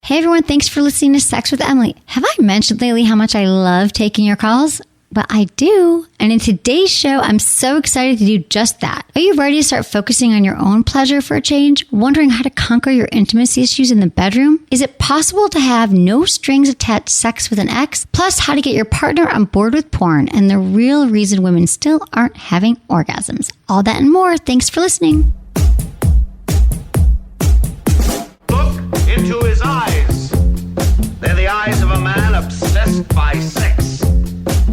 Hey everyone, thanks for listening to Sex with Emily. Have I mentioned lately how much I love taking your calls? Well, I do. And in today's show, I'm so excited to do just that. Are you ready to start focusing on your own pleasure for a change? Wondering how to conquer your intimacy issues in the bedroom? Is it possible to have no strings attached sex with an ex? Plus, how to get your partner on board with porn and the real reason women still aren't having orgasms. All that and more. Thanks for listening. Look into his eyes. They're the eyes of a man obsessed by sex.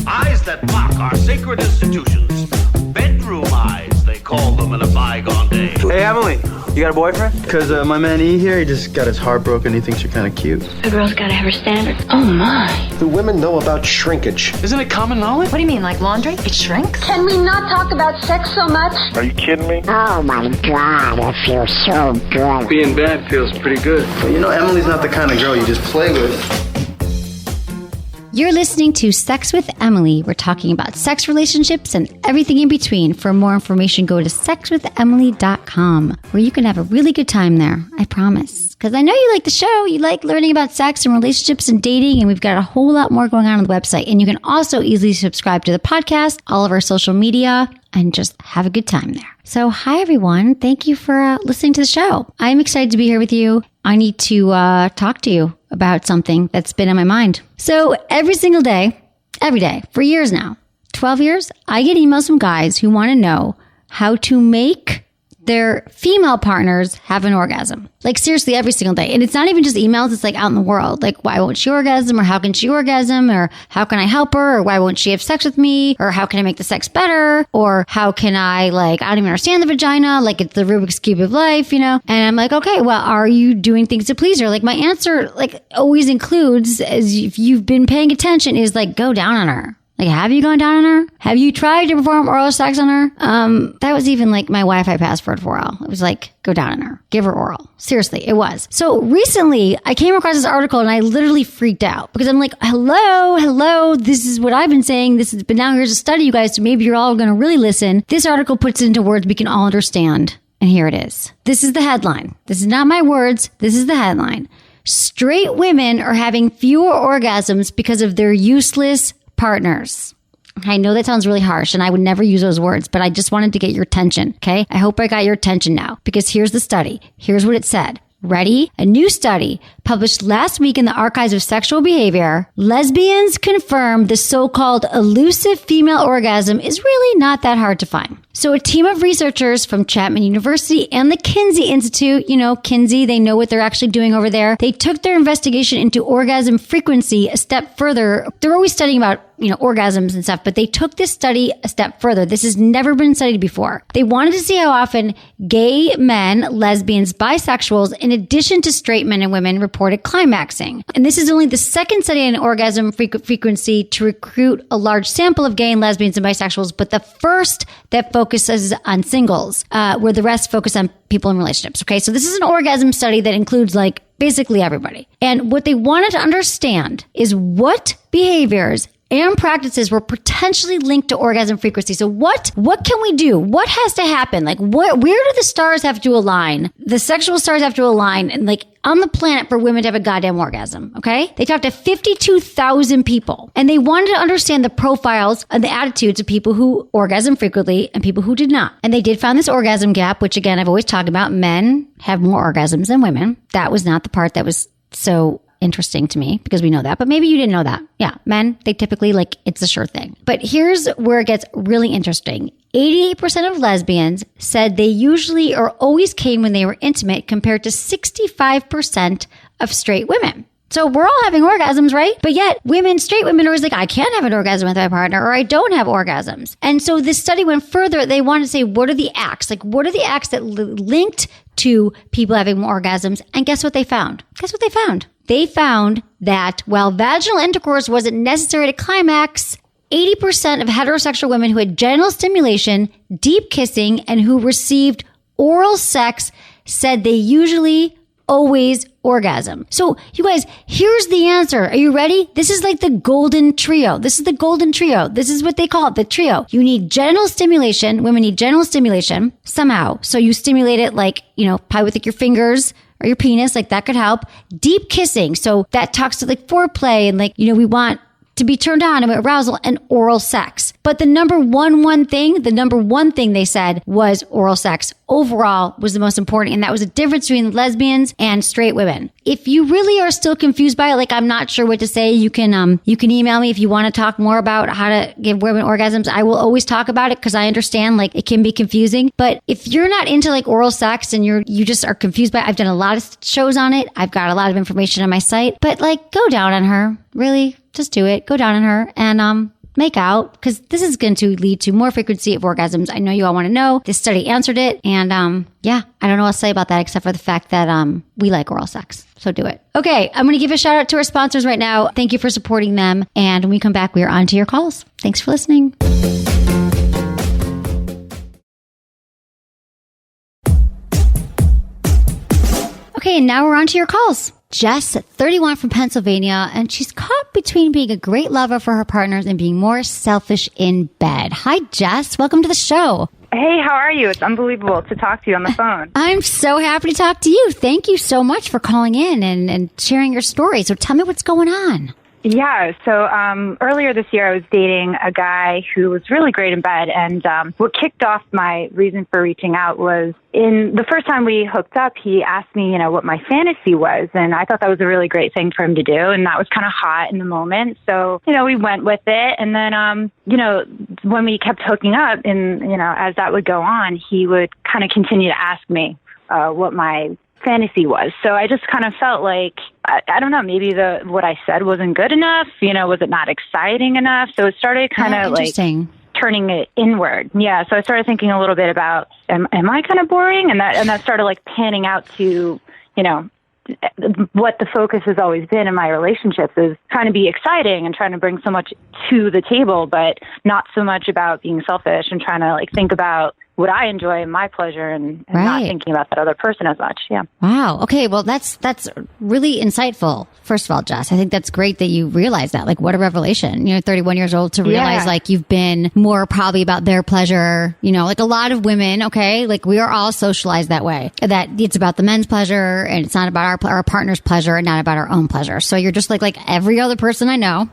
Eyes that mock our sacred institutions. Bedroom eyes, they call them in a bygone day. Hey, Emily, you got a boyfriend? Because my man E here, he just got his heart broken. He thinks you're kind of cute. A girl's got to have her standards. Oh, my. Do women know about shrinkage? Isn't it common knowledge? What do you mean, like laundry? It shrinks? Can we not talk about sex so much? Are you kidding me? Oh my God, it feels so good. Being bad feels pretty good. But you know, Emily's not the kind of girl you just play with. You're listening to Sex with Emily. We're talking about sex, relationships, and everything in between. For more information, go to sexwithemily.com, where you can have a really good time there. I promise. Because I know you like the show. You like learning about sex and relationships and dating, and we've got a whole lot more going on the website. And you can also easily subscribe to the podcast, all of our social media, and just have a good time there. So, hi, everyone. Thank you for listening to the show. I'm excited to be here with you. I need to talk to you about something that's been on my mind. So every single day, every day, for years now, 12 years, I get emails from guys who want to know how to make their female partners have an orgasm. Like seriously, every single day. And it's not even just emails, it's like out in the world. Like, why won't she orgasm? Or how can she orgasm? Or how can I help her? Or why won't she have sex with me? Or how can I make the sex better? Or how can I, I don't even understand the vagina. Like, it's the Rubik's Cube of life, And I'm like, okay, well, are you doing things to please her? Like, my answer, always includes, as if you've been paying attention, is go down on her. Have you gone down on her? Have you tried to perform oral sex on her? That was even my Wi-Fi password for oral. It was go down on her. Give her oral. Seriously, it was. So recently, I came across this article and I literally freaked out because I'm like, hello, this is what I've been saying. But now here's a study, you guys, so maybe you're all going to really listen. This article puts it into words we can all understand. And here it is. This is the headline. This is not my words. This is the headline. Straight women are having fewer orgasms because of their useless partners. I know that sounds really harsh and I would never use those words, but I just wanted to get your attention, okay? I hope I got your attention now because here's the study. Here's what it said. Ready? A new study published last week in the Archives of Sexual Behavior. Lesbians confirm the so-called elusive female orgasm is really not that hard to find. So a team of researchers from Chapman University and the Kinsey Institute, Kinsey, they know what they're actually doing over there. They took their investigation into orgasm frequency a step further. They're always studying about, orgasms and stuff, but they took this study a step further. This has never been studied before. They wanted to see how often gay men, lesbians, bisexuals, in addition to straight men and women, reported climaxing. And this is only the second study in orgasm frequency to recruit a large sample of gay and lesbians and bisexuals, but the first that focuses on singles, where the rest focus on people in relationships. Okay, so this is an orgasm study that includes basically everybody. And what they wanted to understand is what behaviors and practices were potentially linked to orgasm frequency. So what can we do? What has to happen? Where do the stars have to align? The sexual stars have to align and on the planet for women to have a goddamn orgasm, okay? They talked to 52,000 people and they wanted to understand the profiles and the attitudes of people who orgasm frequently and people who did not. And they did find this orgasm gap, which again, I've always talked about. Men have more orgasms than women. That was not the part that was so interesting to me because we know that, but maybe you didn't know that. Yeah, men, they typically it's a sure thing. But here's where it gets really interesting. 88% of lesbians said they usually or always came when they were intimate compared to 65% of straight women. So we're all having orgasms, right? But yet straight women are always I can't have an orgasm with my partner or I don't have orgasms. And so this study went further. They wanted to say, what are the acts? What are the acts that linked to people having more orgasms? And guess what they found? They found that while vaginal intercourse wasn't necessary to climax, 80% of heterosexual women who had genital stimulation, deep kissing, and who received oral sex said they usually always orgasm. So you guys, here's the answer. Are you ready? This is the golden trio. This is the golden trio. This is what they call it, the trio. You need genital stimulation. Women need genital stimulation somehow. So you stimulate it probably with your fingers or your penis, like that could help. Deep kissing. So that talks to like foreplay and like, we want to be turned on about arousal, and oral sex. But the number one thing they said was oral sex overall was the most important. And that was a difference between lesbians and straight women. If you really are still confused by it, like I'm not sure what to say, you can email me if you want to talk more about how to give women orgasms. I will always talk about it because I understand like it can be confusing. But if you're not into like oral sex and you just are confused by it, I've done a lot of shows on it. I've got a lot of information on my site, but like go down on her. Really, just do it. Go down on her and make out, because this is going to lead to more frequency of orgasms. I know you all want to know. This study answered it. And I don't know what to say about that except for the fact that we like oral sex. So do it. Okay, I'm going to give a shout out to our sponsors right now. Thank you for supporting them. And when we come back, we are on to your calls. Thanks for listening. Okay, and now we're on to your calls. Jess, 31 from Pennsylvania, and she's caught between being a great lover for her partners and being more selfish in bed. Hi, Jess. Welcome to the show. Hey, how are you? It's unbelievable to talk to you on the phone. I'm so happy to talk to you. Thank you so much for calling in and sharing your story. So tell me what's going on. Yeah, so earlier this year I was dating a guy who was really great in bed, and what kicked off my reason for reaching out was in the first time we hooked up, he asked me, what my fantasy was, and I thought that was a really great thing for him to do, and that was kind of hot in the moment, so, we went with it, and then, when we kept hooking up, and, as that would go on, he would kind of continue to ask me what my fantasy was. So I just kind of felt like, I don't know, maybe what I said wasn't good enough, was it not exciting enough? So it started kind of like turning it inward. Yeah. So I started thinking a little bit about, am I kind of boring? And that started like panning out to, what the focus has always been in my relationships is trying to be exciting and trying to bring so much to the table, but not so much about being selfish and trying to like think about what I enjoy and my pleasure and not thinking about that other person as much. Yeah. Wow. Okay. Well, that's really insightful. First of all, Jess, I think that's great that you realize that. Like, what a revelation. 31 years old to realize like you've been more probably about their pleasure. Like a lot of women. Okay, like we are all socialized that way. That it's about the men's pleasure and it's not about our partner's pleasure and not about our own pleasure. So you're just like every other person I know.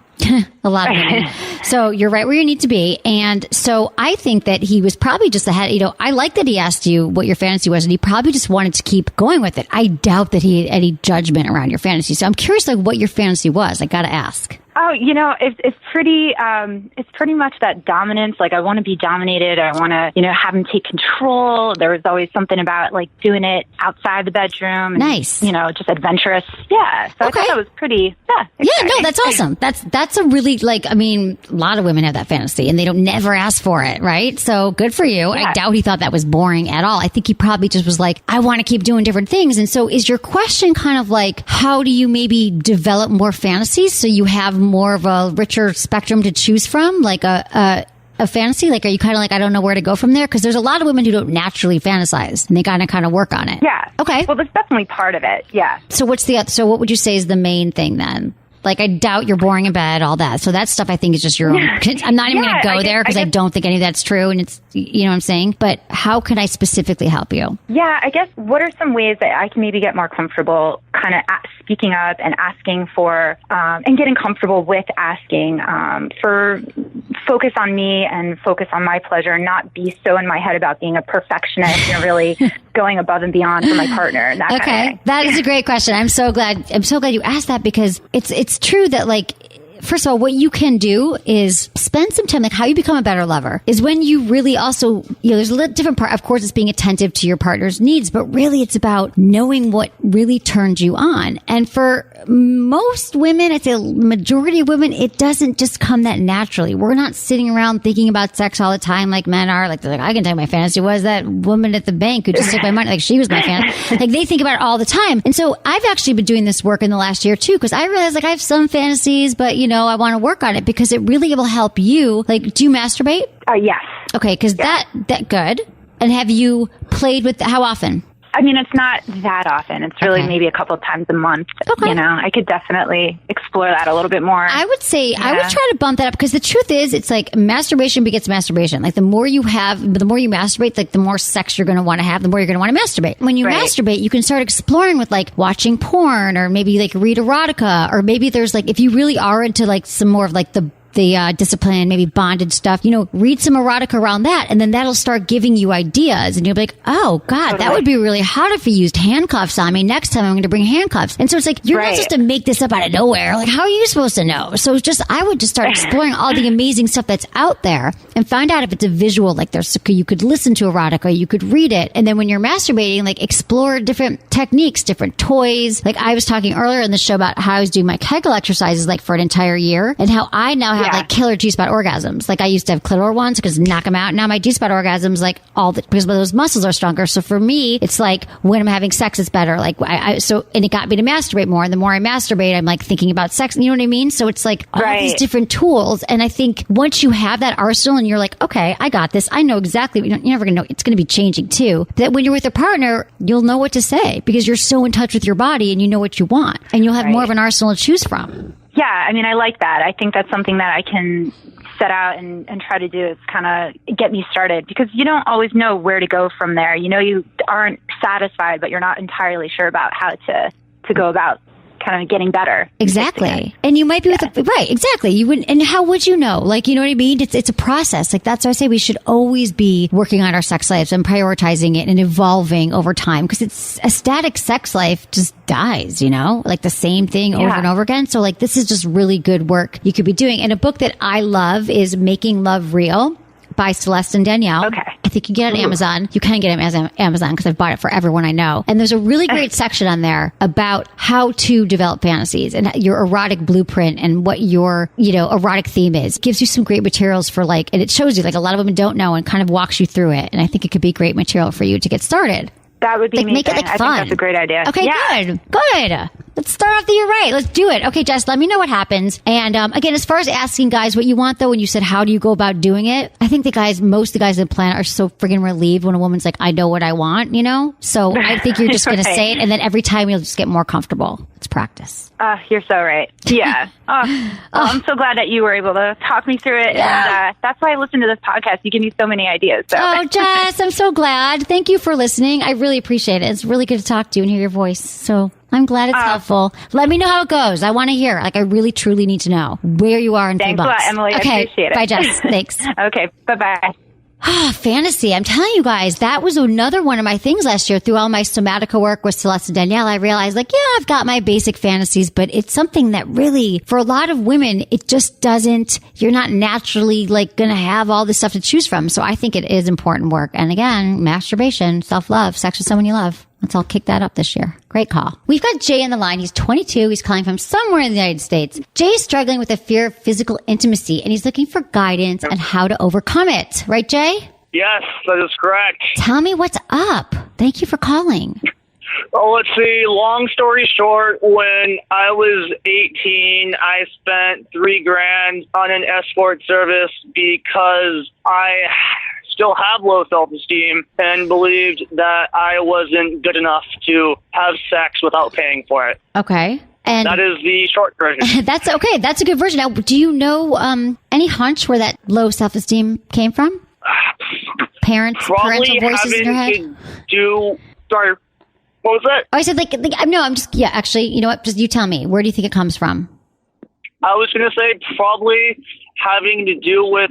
A lot of women. So you're right where you need to be. And so I think that he was probably just ahead. I like that he asked you what your fantasy was, and he probably just wanted to keep going with it. I doubt that he had any judgment around your fantasy. So I'm curious, like, what your fantasy was. I got to ask. Oh, it's pretty much that dominance. Like, I want to be dominated. I want to, have him take control. There was always something about like doing it outside the bedroom. And, nice. Just adventurous. Yeah. So I thought that was pretty, exciting. Yeah, no, that's awesome. That's a really a lot of women have that fantasy and they don't never ask for it. Right. So good for you. Yeah. I doubt he thought that was boring at all. I think he probably just was like, I want to keep doing different things. And so is your question kind of like, how do you maybe develop more fantasies so you have more of a richer spectrum to choose from, like a fantasy? Like, are you kind of like, I don't know where to go from there? Because there's a lot of women who don't naturally fantasize and they gotta kind of work on it. Yeah. Okay. Well, that's definitely part of it. Yeah. So what would you say is the main thing then? Like, I doubt you're boring in bed, all that. So that stuff I think is just your own. I'm not even going to go there because I don't think any of that's true. And it's, you know what I'm saying? But how can I specifically help you? Yeah, I guess what are some ways that I can maybe get more comfortable kind of speaking up and asking for, and getting comfortable with asking for focus on me and focus on my pleasure and not be so in my head about being a perfectionist and really going above and beyond for my partner and that kind of thing. That is a great question. I'm so glad you asked that because it's true that like, first of all, what you can do is spend some time, like how you become a better lover is when you really also, there's a different part. Of course, it's being attentive to your partner's needs, but really it's about knowing what really turns you on. And for most women, I'd say majority of women, it doesn't just come that naturally. We're not sitting around thinking about sex all the time like men are. Like, I can tell you my fantasy was that woman at the bank who just took my money. Like, she was my fantasy. Like, they think about it all the time. And so I've actually been doing this work in the last year too, because I realized like I have some fantasies, but I want to work on it because it really will help you. Like, do you masturbate? Yes. Okay, because that good. And have you played with how often? I mean, it's not that often. It's really maybe a couple of times a month. Okay. You know, I could definitely explore that a little bit more. I would say, I would try to bump that up because the truth is, it's like masturbation begets masturbation. Like the more you masturbate, like the more sex you're going to want to have, the more you're going to want to masturbate. When you masturbate, you can start exploring with like watching porn or maybe like read erotica, or maybe there's like, if you really are into like some more of like the discipline, maybe bondage stuff, you know, read some erotica around that, and then that'll start giving you ideas, and you'll be like, oh God, that would be really hot if you used handcuffs on me. Next time I'm going to bring handcuffs. And so it's like, you're not supposed to make this up out of nowhere. Like, how are you supposed to know? So it's just, I would just start exploring all the amazing stuff that's out there and find out if it's a visual, like you could listen to erotica, you could read it. And then when you're masturbating, like explore different techniques, different toys. Like I was talking earlier in the show about how I was doing my Kegel exercises like for an entire year, and how I now have like killer G-spot orgasms. Like I used to have clitoral ones because knock them out. Now my G-spot orgasms, like because those muscles are stronger. So for me, it's like when I'm having sex, it's better. Like and it got me to masturbate more. And the more I masturbate, I'm like thinking about sex. You know what I mean? So it's like all these different tools. And I think once you have that arsenal and you're like, okay, I got this. I know exactly. You're never going to know. It's going to be changing too. That when you're with a partner, you'll know what to say because you're so in touch with your body and you know what you want, and you'll have more of an arsenal to choose from. Yeah, I mean, I like that. I think that's something that I can set out and try to do, is kind of get me started, because you don't always know where to go from there. You know, you aren't satisfied, but you're not entirely sure about how to go about kind of getting better. Exactly. And you might be right. Exactly. You wouldn't, and how would you know? Like, you know what I mean? It's a process. Like that's why I say we should always be working on our sex lives and prioritizing it and evolving over time, because it's a static sex life just dies, you know, like the same thing over and over again. So like, this is just really good work you could be doing. And a book that I love is Making Love Real by Celeste and Danielle. Okay. I think you get it on Amazon. You can get it on Amazon because I've bought it for everyone I know. And there's a really great section on there about how to develop fantasies and your erotic blueprint and what your, you know, erotic theme is. It gives you some great materials for like, and it shows you like a lot of women don't know and kind of walks you through it. And I think it could be great material for you to get started. That would be like, make it like I fun. think that's a great idea. Okay, good. Let's start off the year right. Let's do it. Okay, Jess, let me know what happens. And again, as far as asking guys what you want, though, when you said how do you go about doing it, I think most of the guys in the planet are so friggin' relieved when a woman's like, I know what I want, you know? So I think you're just going to say it, and then every time you'll just get more comfortable. It's practice. You're so right. Yeah. I'm so glad that you were able to talk me through it. Yeah. And that's why I listen to this podcast. You give me so many ideas. So. Oh, Jess, I'm so glad. Thank you for listening. I really appreciate it. It's really good to talk to you and hear your voice. So I'm glad it's helpful. Let me know how it goes. I want to hear. Like, I really, truly need to know where you are in 3 months. Thanks a lot, Emily. Okay. I appreciate it. Bye, Jess. Thanks. Okay. Bye-bye. Fantasy. I'm telling you guys, that was another one of my things last year. Through all my somatica work with Celeste and Danielle, I realized like, yeah, I've got my basic fantasies, but it's something that really, for a lot of women, it just doesn't, you're not naturally like going to have all this stuff to choose from. So I think it is important work. And again, masturbation, self-love, sex with someone you love. Let's all kick that up this year. Great call. We've got Jay on the line. He's 22. He's calling from somewhere in the United States. Jay is struggling with a fear of physical intimacy, and he's looking for guidance on how to overcome it. Right, Jay? Yes, that is correct. Tell me what's up. Thank you for calling. Well, let's see. Long story short, when I was 18, I spent $3,000 on an escort service because I still have low self-esteem and believed that I wasn't good enough to have sex without paying for it. Okay. And that is the short version. That's okay. That's a good version. Now, do you know any hunch where that low self-esteem came from? Parental voices in your head? Sorry, what was that? Oh, I said actually, you know what? Just you tell me. Where do you think it comes from? I was going to say probably having to do with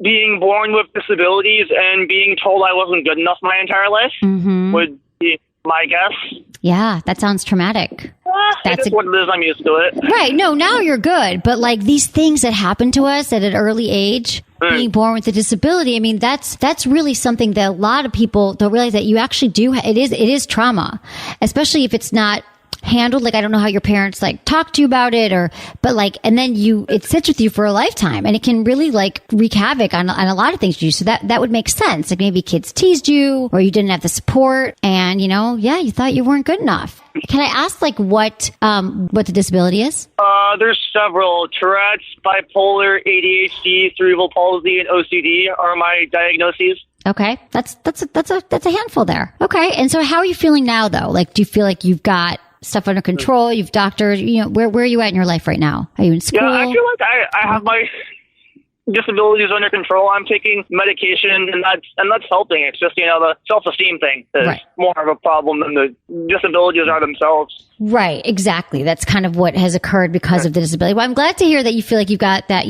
being born with disabilities and being told I wasn't good enough my entire life would be my guess. Yeah, that sounds traumatic. That's what it is. I'm used to it. Right. No, now you're good. But like these things that happen to us at an early age, being born with a disability, I mean, that's really something that a lot of people don't realize that you actually do. It is trauma, especially if it's not handled. Like, I don't know how your parents like talk to you about it but like, and then it sits with you for a lifetime, and it can really like wreak havoc on a lot of things you do. So that would make sense. Like maybe kids teased you or you didn't have the support and, you know, you thought you weren't good enough. Can I ask like what the disability is? There's several. Tourette's, bipolar, ADHD, cerebral palsy, and OCD are my diagnoses. Okay. That's a handful there. Okay. And so how are you feeling now though? Like, do you feel like you've got stuff under control? You've doctors, where are you at in your life right now? Are you in school? Yeah, I feel like I have my disabilities under control. I'm taking medication, and that's helping. It's just, the self-esteem thing is more of a problem than the disabilities are themselves. Right, exactly. That's kind of what has occurred because of the disability. Well, I'm glad to hear that you feel like you've got that,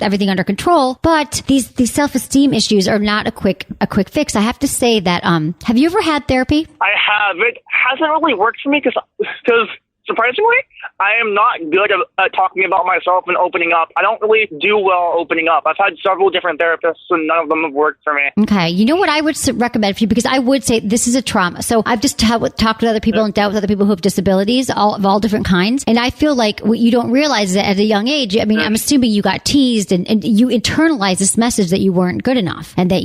everything under control. But these self-esteem issues are not a quick fix. I have to say that, have you ever had therapy? I have. It hasn't really worked for me because surprisingly, I am not good at talking about myself and opening up. I don't really do well opening up. I've had several different therapists, and none of them have worked for me. Okay. You know what I would recommend for you? Because I would say this is a trauma. So I've just talked with other people and dealt with other people who have disabilities of all different kinds. And I feel like what you don't realize is that at a young age, I mean, I'm assuming you got teased and you internalize this message that you weren't good enough and that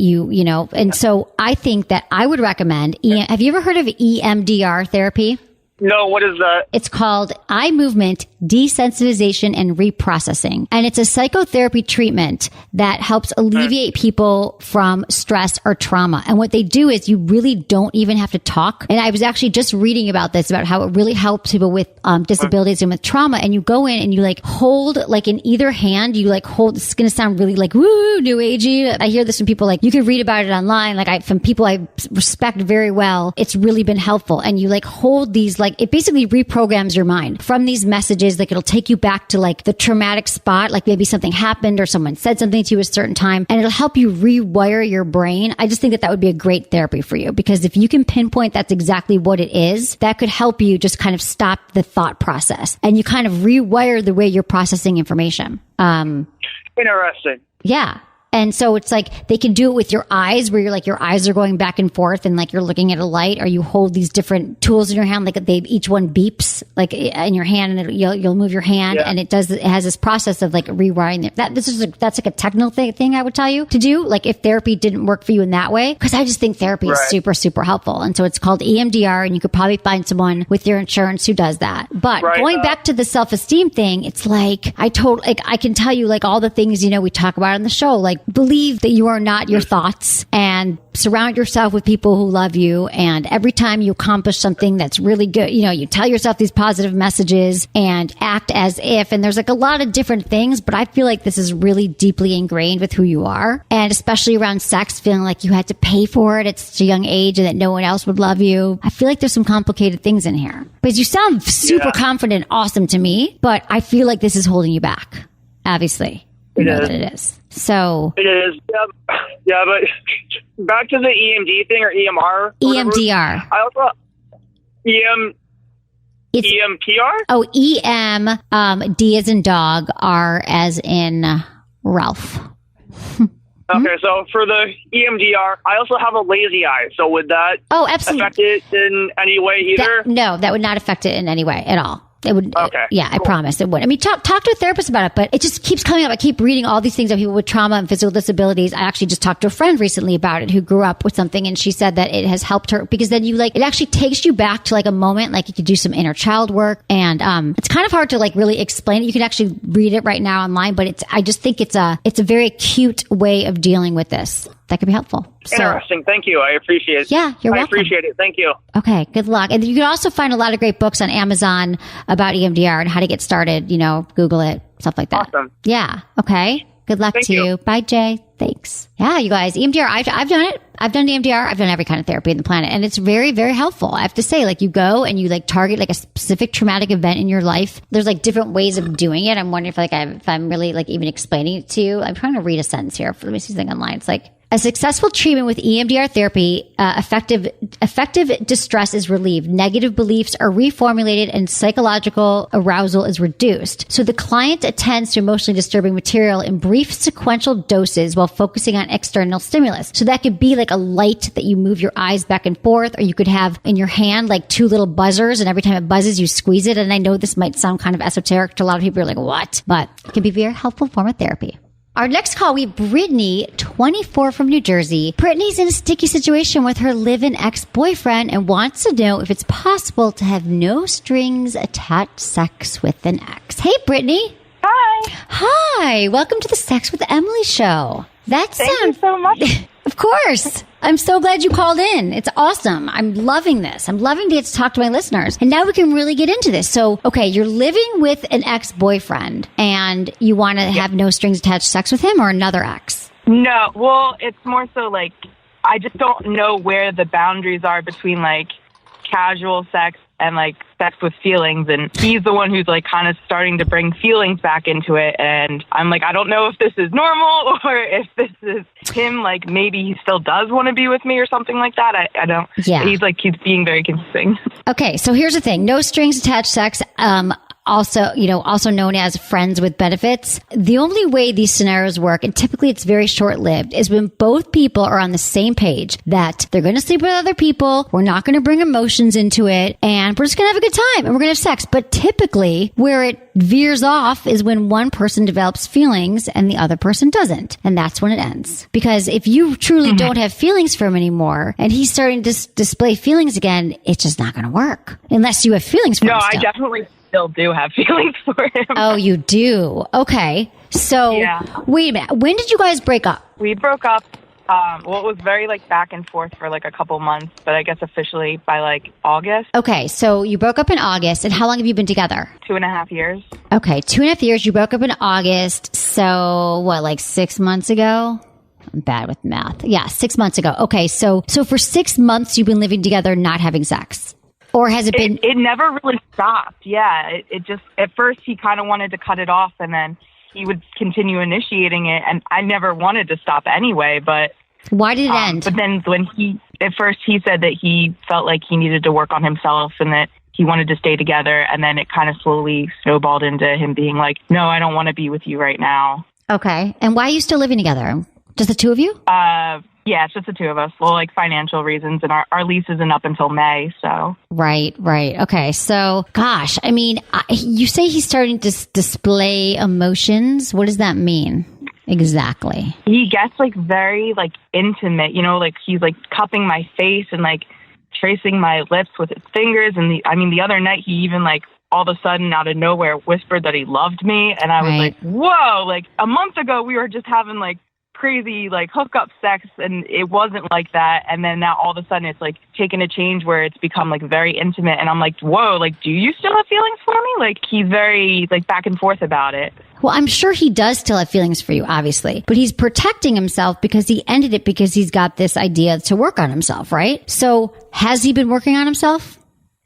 and so I think that I would recommend, have you ever heard of EMDR therapy? No, what is that? It's called eye movement desensitization and reprocessing. And it's a psychotherapy treatment that helps alleviate people from stress or trauma. And what they do is you really don't even have to talk. And I was actually just reading about this, about how it really helps people with disabilities and with trauma. And you go in and you hold, in either hand, you hold, it's going to sound really woo, new agey. I hear this from people you can read about it online. From people I respect very well. It's really been helpful. And you hold these, it basically reprograms your mind from these messages. It'll take you back to the traumatic spot, maybe something happened or someone said something to you at a certain time, and it'll help you rewire your brain. I just think that would be a great therapy for you, because if you can pinpoint that's exactly what it is, that could help you just kind of stop the thought process and you kind of rewire the way you're processing information. Interesting. Yeah. And so it's they can do it with your eyes, where you're your eyes are going back and forth and you're looking at a light, or you hold these different tools in your hand, each one beeps in your hand, and you'll move your hand, and it has this process of rewiring that's a technical thing I would tell you to do. If therapy didn't work for you in that way, because I just think therapy is super, super helpful. And so it's called EMDR, and you could probably find someone with your insurance who does that. But going back to the self-esteem thing, it's I can tell you all the things, we talk about on the show, believe that you are not your thoughts, and surround yourself with people who love you. And every time you accomplish something that's really good, you tell yourself these positive messages and act as if, and there's a lot of different things, but I feel this is really deeply ingrained with who you are. And especially around sex, feeling you had to pay for it at such a young age and that no one else would love you. I feel there's some complicated things in here, because you sound super confident, awesome to me, but I feel this is holding you back. Obviously. You know that it is. So it is. Yeah, but back to the EMD thing, or EMR. EMDR. I also EMPR. Oh, D as in dog, R as in Ralph. Okay, so for the EMDR, I also have a lazy eye. So would that affect it in any way either? No, that would not affect it in any way at all. It would, okay. Yeah, cool. I promise it would. I mean, talk to a therapist about it, but it just keeps coming up. I keep reading all these things of people with trauma and physical disabilities. I actually just talked to a friend recently about it who grew up with something, and she said that it has helped her, because then it actually takes you back to a moment, you could do some inner child work, and it's kind of hard to really explain it. You can actually read it right now online, but I just think it's a very cute way of dealing with this. That could be helpful. Interesting. Thank you. I appreciate it. Yeah, you're welcome. I appreciate it. Thank you. Okay, good luck. And you can also find a lot of great books on Amazon about EMDR and how to get started. Google it, stuff like that. Awesome. Yeah. Okay. Good luck to you. Bye, Jay. Thanks. Yeah, you guys, EMDR, I've done it. I've done EMDR. I've done every kind of therapy on the planet. And it's very, very helpful. I have to say, you go and you target a specific traumatic event in your life. There's different ways of doing it. I'm wondering if I'm really even explaining it to you. I'm trying to read a sentence here. Let me see something online. It's a successful treatment with EMDR therapy, effective distress is relieved, negative beliefs are reformulated, and psychological arousal is reduced. So the client attends to emotionally disturbing material in brief sequential doses while focusing on external stimulus. So that could be a light that you move your eyes back and forth, or you could have in your hand two little buzzers, and every time it buzzes, you squeeze it. And I know this might sound kind of esoteric to a lot of people. You're what? But it can be a very helpful form of therapy. Our next call, we have Brittany, 24 from New Jersey. Brittany's in a sticky situation with her live-in ex-boyfriend and wants to know if it's possible to have no strings attached sex with an ex. Hey, Brittany. Hi. Hi. Welcome to the Sex with Emily show. Thank you so much. Of course. I'm so glad you called in. It's awesome. I'm loving this. I'm loving to get to talk to my listeners. And now we can really get into this. So, okay, you're living with an ex-boyfriend and you want to have no strings attached sex with him or another ex? No, well, it's more so like, I just don't know where the boundaries are between like casual sex and like sex with feelings, and he's the one who's like kind of starting to bring feelings back into it, and I'm like, I don't know if this is normal or if this is him, like maybe he still does want to be with me or something like that. I don't. Yeah. He's being very confusing. Okay, so here's the thing. No strings attached sex, also known as friends with benefits. The only way these scenarios work, and typically it's very short-lived, is when both people are on the same page that they're going to sleep with other people, we're not going to bring emotions into it, and we're just going to have a good time, and we're going to have sex. But typically, where it veers off is when one person develops feelings and the other person doesn't. And that's when it ends. Because if you truly don't have feelings for him anymore, and he's starting to display feelings again, it's just not going to work. Unless you have feelings for him still. I definitely still do have feelings for him. Oh, you do? Okay. So, Wait a minute. When did you guys break up? We broke up, it was very like back and forth for like a couple months, but I guess officially by like August. Okay, so you broke up in August, and how long have you been together? 2.5 years. Okay, 2.5 years. You broke up in August, so what, like 6 months ago? I'm bad with math. Yeah, 6 months ago. Okay, so for 6 months you've been living together, not having sex. Or has it been? It never really stopped. Yeah, it just, at first he kind of wanted to cut it off, and then he would continue initiating it, and I never wanted to stop anyway, but... Why did it end? But then at first he said that he felt like he needed to work on himself and that he wanted to stay together, and then it kind of slowly snowballed into him being like, no, I don't want to be with you right now. Okay, and why are you still living together? Just the two of you? Yeah, it's just the two of us. Well, like financial reasons, and our lease isn't up until May, so. Right. Okay, so, gosh, I mean, you say he's starting to display emotions. What does that mean exactly? He gets like very like intimate, like he's like cupping my face and like tracing my lips with his fingers. And the other night he even like all of a sudden out of nowhere whispered that he loved me. And I was like, whoa, like a month ago we were just having like crazy like hookup sex and it wasn't like that, and then now all of a sudden it's like taken a change where it's become like very intimate, and I'm like, whoa, like do you still have feelings for me? Like he's very like back and forth about it. Well, I'm sure he does still have feelings for you, obviously, but he's protecting himself because he ended it because he's got this idea to work on himself, right? So has he been working on himself?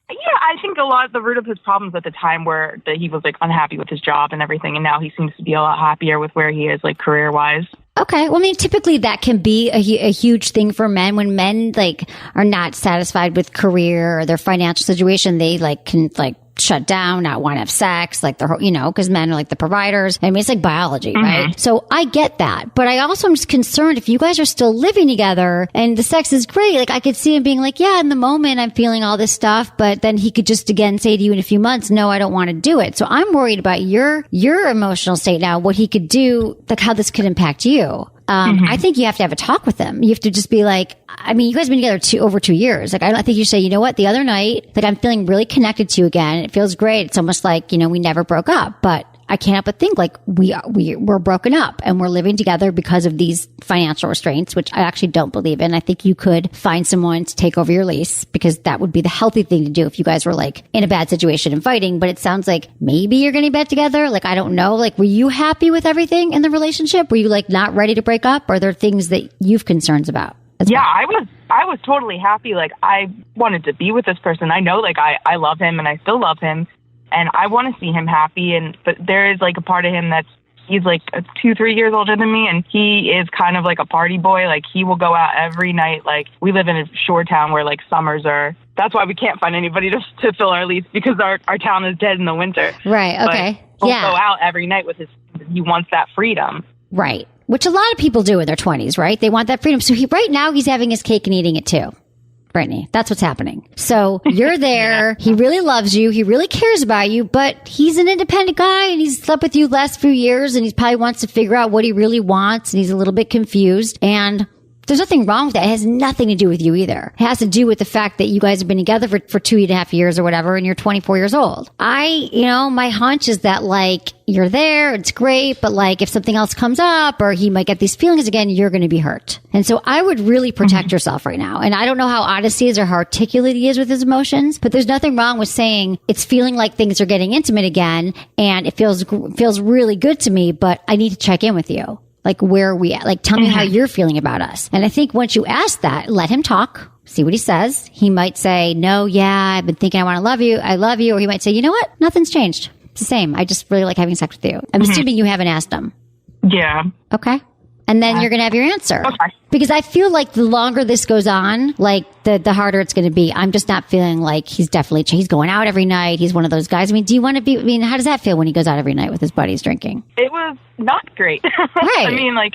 Yeah, I think a lot of the root of his problems at the time were that he was like unhappy with his job and everything, and now he seems to be a lot happier with where he is like career wise. Okay. Well, I mean, typically that can be a huge thing for men. When men like are not satisfied with career or their financial situation, they like can like shut down, not want to have sex, like because men are like the providers. I mean, it's like biology, right? So I get that. But I also am just concerned if you guys are still living together and the sex is great, like I could see him being like, yeah, in the moment I'm feeling all this stuff, but then he could just again say to you in a few months, no, I don't want to do it. So I'm worried about your emotional state now, what he could do, like how this could impact you. I think you have to have a talk with him. You have to just be like, I mean, you guys have been together over 2 years. Like, I think you say, you know what, the other night, like I'm feeling really connected to you again. It feels great. It's almost like, we never broke up, but I can't help but think like we're broken up and we're living together because of these financial restraints, which I actually don't believe in. I think you could find someone to take over your lease because that would be the healthy thing to do if you guys were like in a bad situation and fighting. But it sounds like maybe you're getting back together. Like, I don't know. Like, were you happy with everything in the relationship? Were you like not ready to break up? Or are there things that you've concerns about? Yeah, I was totally happy. Like, I wanted to be with this person. I know, like, I love him and I still love him. And I want to see him happy, but there is like a part of him he's like 2-3 years older than me, and he is kind of like a party boy. Like he will go out every night. Like we live in a shore town where like summers are. That's why we can't find anybody to fill our lease because our town is dead in the winter. Right. Okay. But he'll go out every night with he wants that freedom. Right. Which a lot of people do in their 20s, right? They want that freedom. So right now he's having his cake and eating it too. Brittany, that's what's happening. So you're there. He really loves you. He really cares about you, but he's an independent guy and he's slept with you the last few years and he probably wants to figure out what he really wants and he's a little bit confused. And There's nothing wrong with that. It has nothing to do with you either. It has to do with the fact that you guys have been together for 2.5 years or whatever, and you're 24 years old. My hunch is that like, you're there, it's great, but like if something else comes up or he might get these feelings again, you're going to be hurt. And so I would really protect yourself right now. And I don't know how honest he is or how articulate he is with his emotions, but there's nothing wrong with saying it's feeling like things are getting intimate again and it feels really good to me, but I need to check in with you. Like, where are we at? Like, tell me how you're feeling about us. And I think once you ask that, let him talk, see what he says. He might say, no, yeah, I've been thinking I want to love you. I love you. Or he might say, you know what? Nothing's changed. It's the same. I just really like having sex with you. I'm assuming you haven't asked him. Yeah. Okay. And then you're going to have your answer. Okay. Because I feel like the longer this goes on, like the harder it's going to be. I'm just not feeling like he's going out every night. He's one of those guys. I mean, how does that feel when he goes out every night with his buddies drinking? It was not great. Right. I mean, like,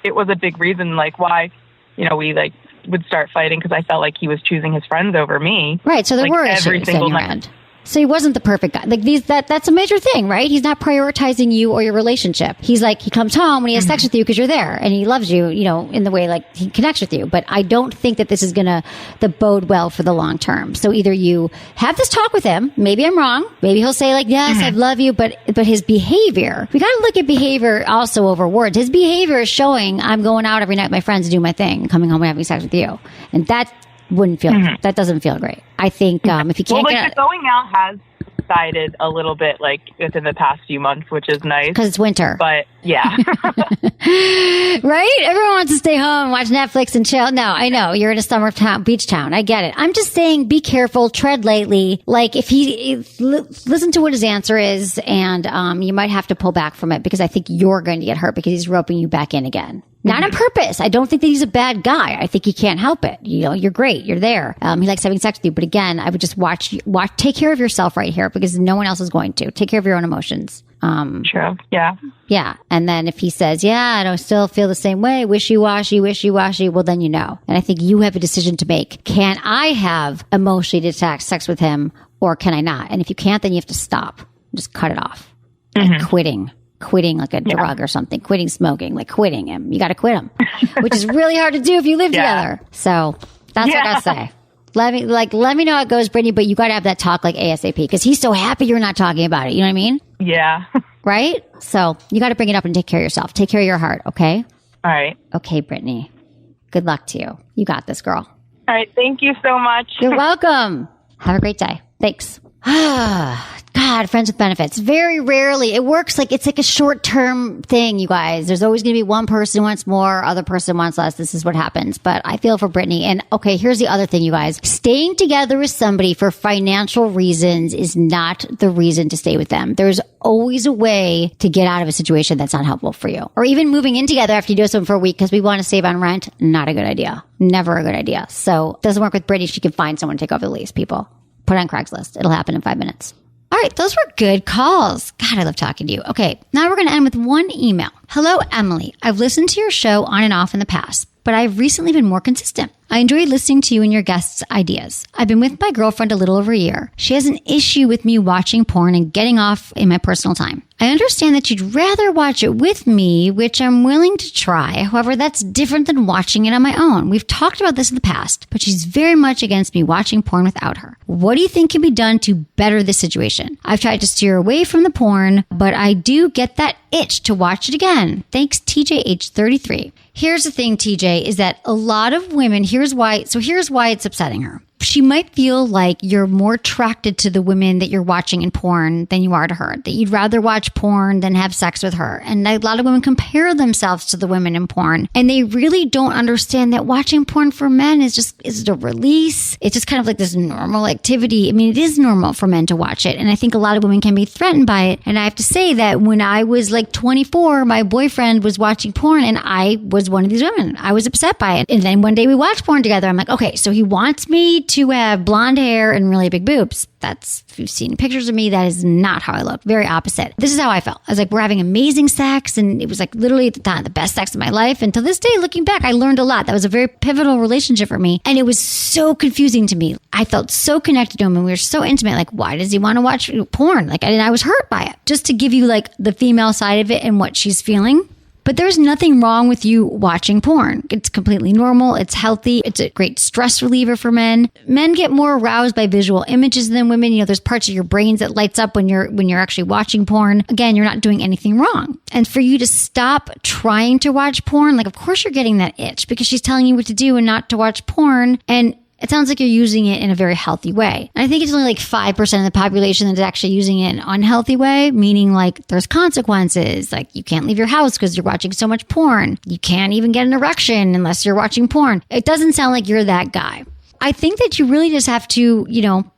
it was a big reason, like, why, we, like, would start fighting because I felt like he was choosing his friends over me. Right. So there like, were every issues single going night. around. So he wasn't the perfect guy. Like that's a major thing, right? He's not prioritizing you or your relationship. He's like, he comes home when he has sex with you because you're there and he loves you, in the way like he connects with you. But I don't think that this is going to bode well for the long term. So either you have this talk with him. Maybe I'm wrong. Maybe he'll say like, yes, I love you. But his behavior, we got to look at behavior also over words. His behavior is showing I'm going out every night with my friends to do my thing, coming home and having sex with you. And that wouldn't feel, that doesn't feel great. I think if you can't the going out has subsided a little bit, like within the past few months, which is nice. Because it's winter. But yeah. Right? Everyone wants to stay home, watch Netflix and chill. No, I know. You're in a summer town, beach town. I get it. I'm just saying, be careful, tread lightly. Like if listen to what his answer is and you might have to pull back from it because I think you're going to get hurt because he's roping you back in again. Not on purpose. I don't think that he's a bad guy. I think he can't help it. You're great. You're there. He likes having sex with you. But again, I would just watch, take care of yourself right here because no one else is going to. Take care of your own emotions. True. Yeah. Yeah. And then if he says, yeah, I don't still feel the same way, wishy-washy, well, then you know. And I think you have a decision to make. Can I have emotionally detached sex with him or can I not? And if you can't, then you have to stop. Just cut it off. Like quitting like a drug or something, quitting smoking, like quitting him. You got to quit him, which is really hard to do if you live together. So that's what I say. Let me know how it goes, Brittany, but you got to have that talk like ASAP because he's so happy you're not talking about it. You know what I mean? Yeah. Right? So you got to bring it up and take care of yourself. Take care of your heart. Okay. All right. Okay, Brittany. Good luck to you. You got this, girl. All right. Thank you so much. You're welcome. Have a great day. Thanks. God, friends with benefits. Very rarely. It works like it's like a short-term thing, you guys. There's always going to be one person who wants more, other person wants less. This is what happens. But I feel for Brittany. And okay, here's the other thing, you guys. Staying together with somebody for financial reasons is not the reason to stay with them. There's always a way to get out of a situation that's not helpful for you. Or even moving in together after you do something for a week because we want to save on rent. Not a good idea. Never a good idea. So it doesn't work with Brittany. She can find someone to take over the lease, people. Put it on Craigslist. It'll happen in 5 minutes. All right, those were good calls. God, I love talking to you. Okay, now we're going to end with one email. Hello, Emily. I've listened to your show on and off in the past, but I've recently been more consistent. I enjoy listening to you and your guests' ideas. I've been with my girlfriend a little over a year. She has an issue with me watching porn and getting off in my personal time. I understand that she'd rather watch it with me, which I'm willing to try. However, that's different than watching it on my own. We've talked about this in the past, but she's very much against me watching porn without her. What do you think can be done to better this situation? I've tried to steer away from the porn, but I do get that itch to watch it again. Thanks, TJ, age 33. Here's the thing, TJ, is that a lot of women, here's why it's upsetting her. She might feel like you're more attracted to the women that you're watching in porn than you are to her, that you'd rather watch porn than have sex with her. And a lot of women compare themselves to the women in porn, and they really don't understand that watching porn for men is a release. It's just kind of like this normal activity. I mean, it is normal for men to watch it. And I think a lot of women can be threatened by it. And I have to say that when I was like 24, my boyfriend was watching porn and I was one of these women. I was upset by it. And then one day we watched porn together. I'm like, okay, so he wants me to have blonde hair and really big boobs. If you've seen pictures of me, that is not how I look. Very opposite. This is how I felt. I was like, we're having amazing sex. And it was like literally at the time, the best sex of my life. And to this day, looking back, I learned a lot. That was a very pivotal relationship for me. And it was so confusing to me. I felt so connected to him and we were so intimate. Like, why does he want to watch porn? And I was hurt by it. Just to give you like the female side of it and what she's feeling. But there's nothing wrong with you watching porn. It's completely normal. It's healthy. It's a great stress reliever for men. Men get more aroused by visual images than women. There's parts of your brains that lights up when you're actually watching porn. Again, you're not doing anything wrong. And for you to stop trying to watch porn, like, of course you're getting that itch because she's telling you what to do and not to watch porn. And it sounds like you're using it in a very healthy way. And I think it's only like 5% of the population that's actually using it in an unhealthy way, meaning like there's consequences. Like you can't leave your house because you're watching so much porn. You can't even get an erection unless you're watching porn. It doesn't sound like you're that guy. I think that you really just have to,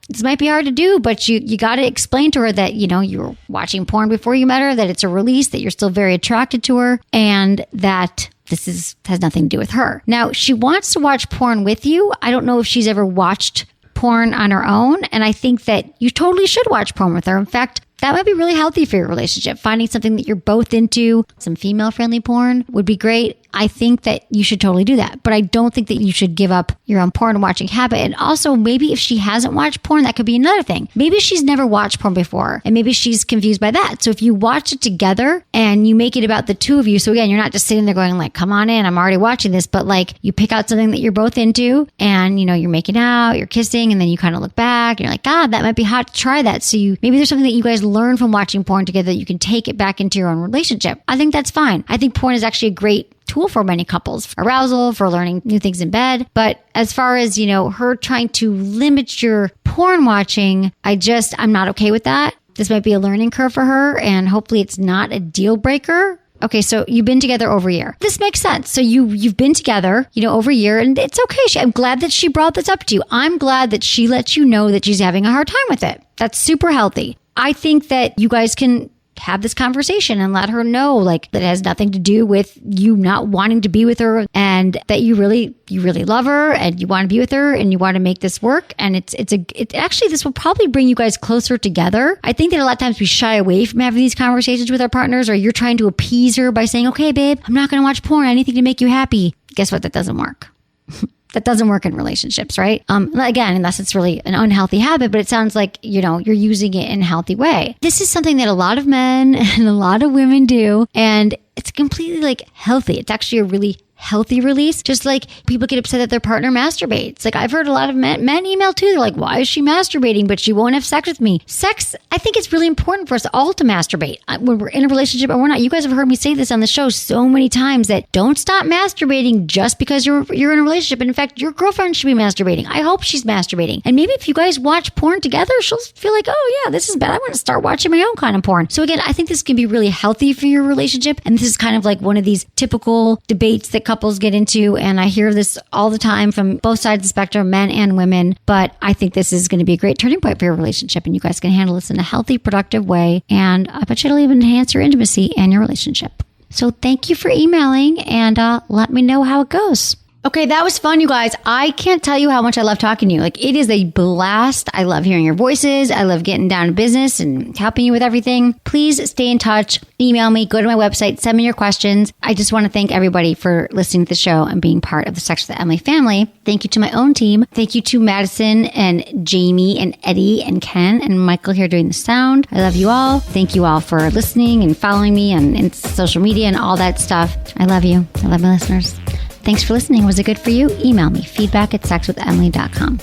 this might be hard to do, but you got to explain to her that, you were watching porn before you met her, that it's a release, that you're still very attracted to her, and that this has nothing to do with her. Now, she wants to watch porn with you. I don't know if she's ever watched porn on her own, and I think that you totally should watch porn with her. In fact, that might be really healthy for your relationship. Finding something that you're both into, some female-friendly porn would be great. I think that you should totally do that. But I don't think that you should give up your own porn watching habit. And also, maybe if she hasn't watched porn, that could be another thing. Maybe she's never watched porn before, and maybe she's confused by that. So if you watch it together and you make it about the two of you, so again, you're not just sitting there going like, come on in, I'm already watching this, but like you pick out something that you're both into and, you're making out, you're kissing, and then you kind of look back and you're like, God, that might be hot to try that. So maybe there's something that you guys learn from watching porn together that you can take it back into your own relationship. I think that's fine. I think porn is actually a great tool for many couples, for arousal, for learning new things in bed. But as far as, her trying to limit your porn watching, I'm not okay with that. This might be a learning curve for her, and hopefully it's not a deal breaker. Okay, so you've been together over a year. This makes sense. So you've been together, over a year, and it's okay. I'm glad that she brought this up to you. I'm glad that she lets you know that she's having a hard time with it. That's super healthy. I think that you guys can have this conversation and let her know like that it has nothing to do with you not wanting to be with her, and that you really love her and you want to be with her and you want to make this work. And actually this will probably bring you guys closer together. I think that a lot of times we shy away from having these conversations with our partners, or you're trying to appease her by saying, okay, babe, I'm not going to watch porn, anything to make you happy. Guess what? That doesn't work. That doesn't work in relationships, right? Again, unless it's really an unhealthy habit, but it sounds like, you're using it in a healthy way. This is something that a lot of men and a lot of women do, and it's completely like healthy. It's actually a really healthy release. Just like people get upset that their partner masturbates. Like I've heard a lot of men email too. They're like, why is she masturbating, but she won't have sex with me? Sex, I think it's really important for us all to masturbate when we're in a relationship or we're not. You guys have heard me say this on the show so many times that don't stop masturbating just because you're in a relationship. And in fact, your girlfriend should be masturbating. I hope she's masturbating. And maybe if you guys watch porn together, she'll feel like, oh yeah, this is bad. I want to start watching my own kind of porn. So again, I think this can be really healthy for your relationship. And this is kind of like one of these typical debates that couples get into, and I hear this all the time from both sides of the spectrum, men and women, but I think this is going to be a great turning point for your relationship, and you guys can handle this in a healthy, productive way, and I bet you it'll even enhance your intimacy and your relationship. So thank you for emailing, and let me know how it goes. Okay, that was fun, you guys. I can't tell you how much I love talking to you. Like, it is a blast. I love hearing your voices. I love getting down to business and helping you with everything. Please stay in touch. Email me. Go to my website. Send me your questions. I just want to thank everybody for listening to the show and being part of the Sex with Emily family. Thank you to my own team. Thank you to Madison and Jamie and Eddie and Ken and Michael here doing the sound. I love you all. Thank you all for listening and following me on social media and all that stuff. I love you. I love my listeners. Thanks for listening. Was it good for you? Email me, feedback@sexwithemily.com.